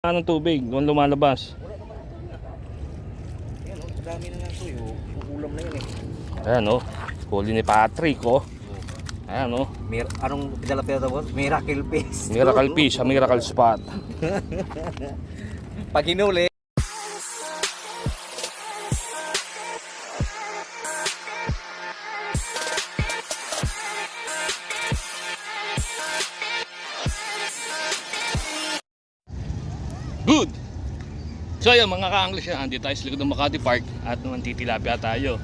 Ng tubig, doon lumalabas. Ayan o, dami na nga ito yung ulam na yun eh. Ayan o, huli ni Patrick o. Ayan o. Anong pinala boss? Miracle fish. Miracle fish, a miracle spot. Pag hinuli. Good! So ayun mga ka-Angles yan, andito tayo sa likod ng Makati Park at naman titilapia tayo.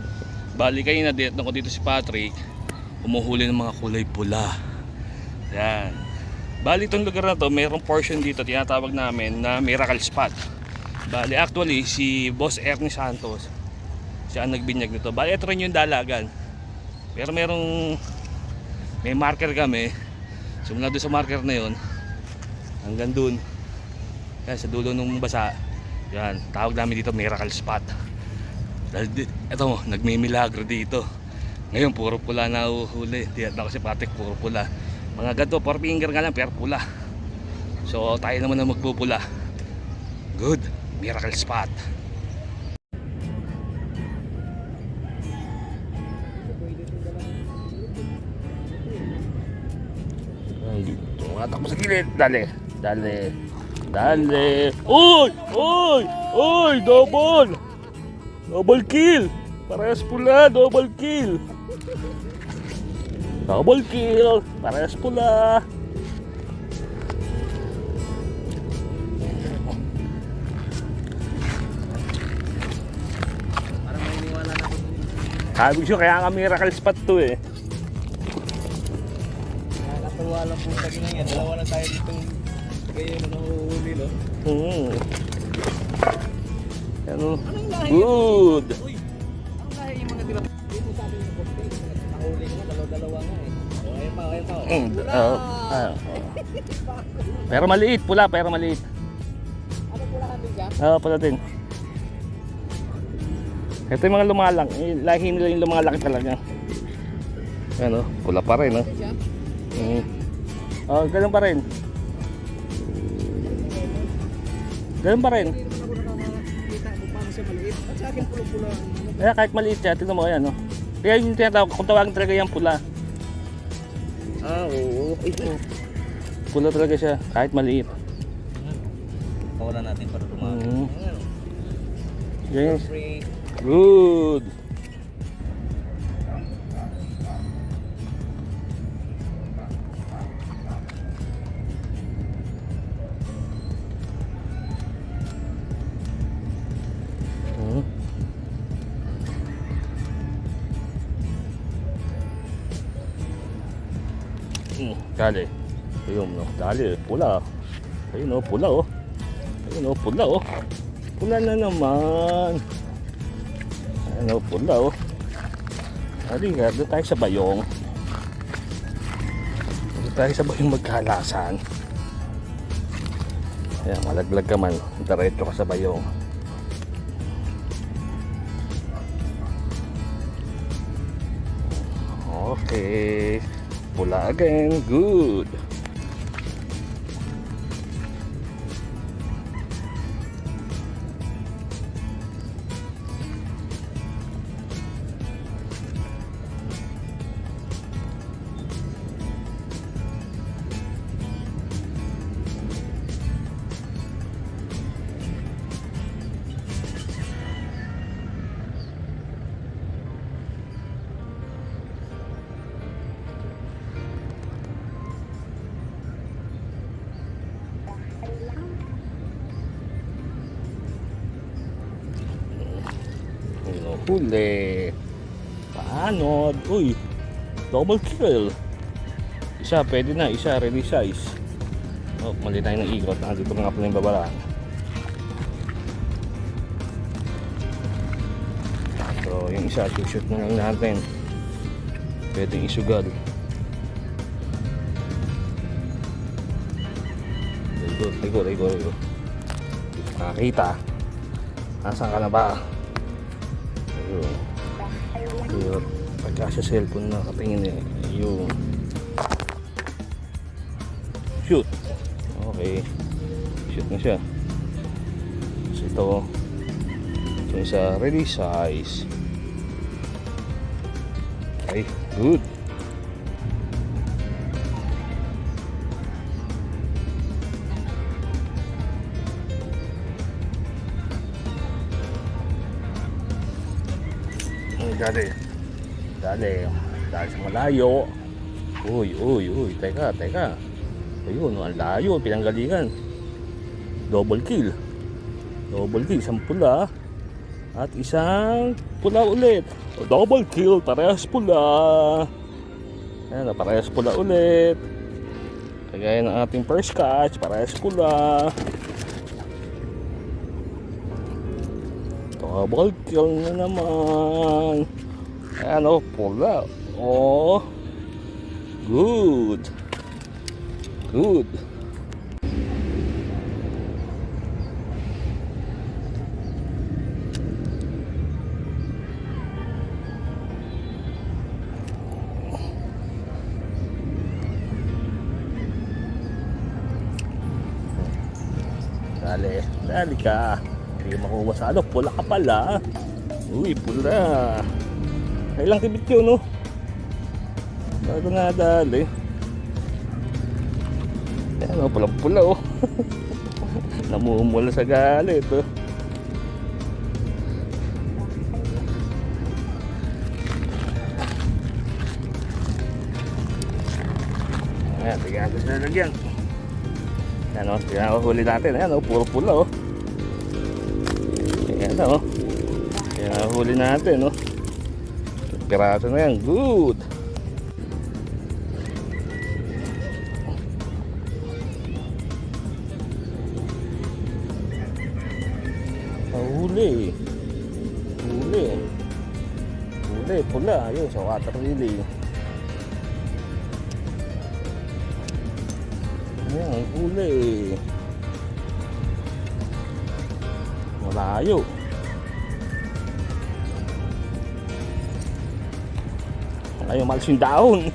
Bali kayo na dito ko dito si Patrick, umuhuli ng mga kulay pula. Yan. Bali itong lugar na to, mayroong portion dito tinatawag namin na Miracle Spot. Bali actually si Boss Ernie Santos, siya ang nagbinyag nito. Bali ito rin yung dalagan. Pero may marker kami. Simula doon sa marker na yun hanggang doon. Yan, sa dulo ng basa. Yan, tawag namin dito Miracle Spot. Dahil ito mo, nagmimilagro dito. Ngayon puro pula na uhuli. Diyan ako si Patrick, puro pula. Mga ganito, 4 finger nga lang pero pula. So tayo naman na magpupula. Good, Miracle Spot. Tumatak mo sa gilid. Dali, dali. Dale. Uy! Uy! Uy! Double! Double kill! Parehas pula, double kill! Double kill! Parehas pula! Parang may iniwala na ako. Sabi ko kaya nga Miracle Spot to eh. Nakakatuwa lang po sa ganyan. Dalawa na tayo dito. Kaya na nahuhuli no? Ano? Good! Uy! Anong lahi yung mga tilapia? Dito sa atin yung bote. Nakahuli ko na, dalawa-dalawa nga eh. O, ayun pa. Pero maliit, pula, pero maliit. Ano pula kami dyan? Pula din. Ito yung mga lumalang, lahi nila yung lumalaki talaga. Ano, pula pa rin, no? Ganun pa rin. Ganun pa rin. Hindi naman ako nakakita kung paano siya maliit. At sa akin pula-pula. Kaya kahit maliit siya, tignan mo, ayan, no? Kaya yung tinatawag, kung tawagin talaga yung pula. Oo. Pula talaga siya, kahit maliit. Kawalan natin para tumama. Yes. Good. Dali. Ayun, no. Dali, pula. Ayun, no, pula, oh. Ayun, no, pula, oh. Pula na naman. Ayun, no, pula, oh. Dali nga, doon tayo sa bayong. Doon tayo sa bayong magkalasan. Ayan, malaglag ka man. Diretso ka sa bayong. Okay. Pula again. Good. Huli. Paano? Uy, double kill. Isa, pwede na. Isa, ready size. Oh, mali tayo ng ikot. Nandito nga pala yung babaraan. So, yung isa, shoot na lang natin. Pwedeng isugal. Ligo. Nakakita. Nasaan ka na ba? Ayun. Pagka sa cellphone na katingin eh. Ayun. Shoot. Okay. Shoot na siya. ito. Ito yung sa release size. Okay, good. Dali. Dali sa malayo. Uy, teka. Ayun, ang layo, pinanggalingan. Double kill, isang pula at isang pula ulit. Double kill, parehas pula. Ayan, parehas pula ulit. Kagaya ng ating first catch, parehas pula. Double kill na naman. Ayan o, pula. Oh, good. Dali ka. Hindi makuha sa ano, pula ka pala. Uy, pula. Kailang tibit yun, no? Bago na dali. Ayan, pulang-pula, oh. Namumula sa galit, oh. Ayan, tignan natin sa lalagyan. Ayan, oh, tignan ko huli natin. Ayan, oh, puro pula, oh. Ayan, oh. Ayan, huli natin, oh. Piraso na yan, good. Huli, pula, yun, sa water lily. Ayan, huli. Malayo. Ayaw, malas yung dahon.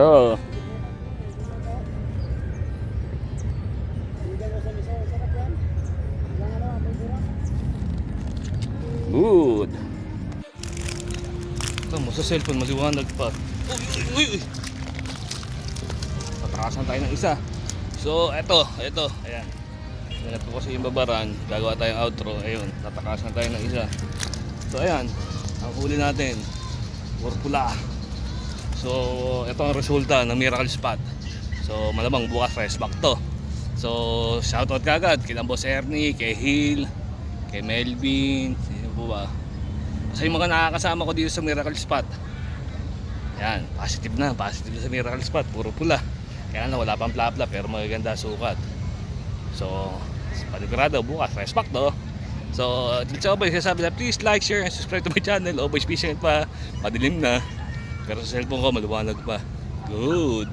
Oh. Good. Ito mo sa cellphone, maliwanag pa. Uy. Patakasan tayo ng isa. So, eto. Ayan. Ganito kasi yung babaran. Gagawa tayong outro. Ayun, tatakasan tayo ng isa. So, ayan. Ang huli natin. Pula. So, ito ang resulta ng Miracle Spot. So, malamang bukas fresh back to. So, shoutout kagad kay Boss Ernie, kay Hill, kay Melvin, sino po ba? Kasi yung mga nakakasama ko dito sa Miracle Spot. Yan, positive na sa Miracle Spot, puro pula. Kaya na wala pang plapla pero magaganda sukat. So, panigurado bukas fresh back to. So, dito ba sasabi na please like, share, and subscribe to my channel. Always patient pa, madilim na. Pero sa cellphone ko maliwanag pa. Good.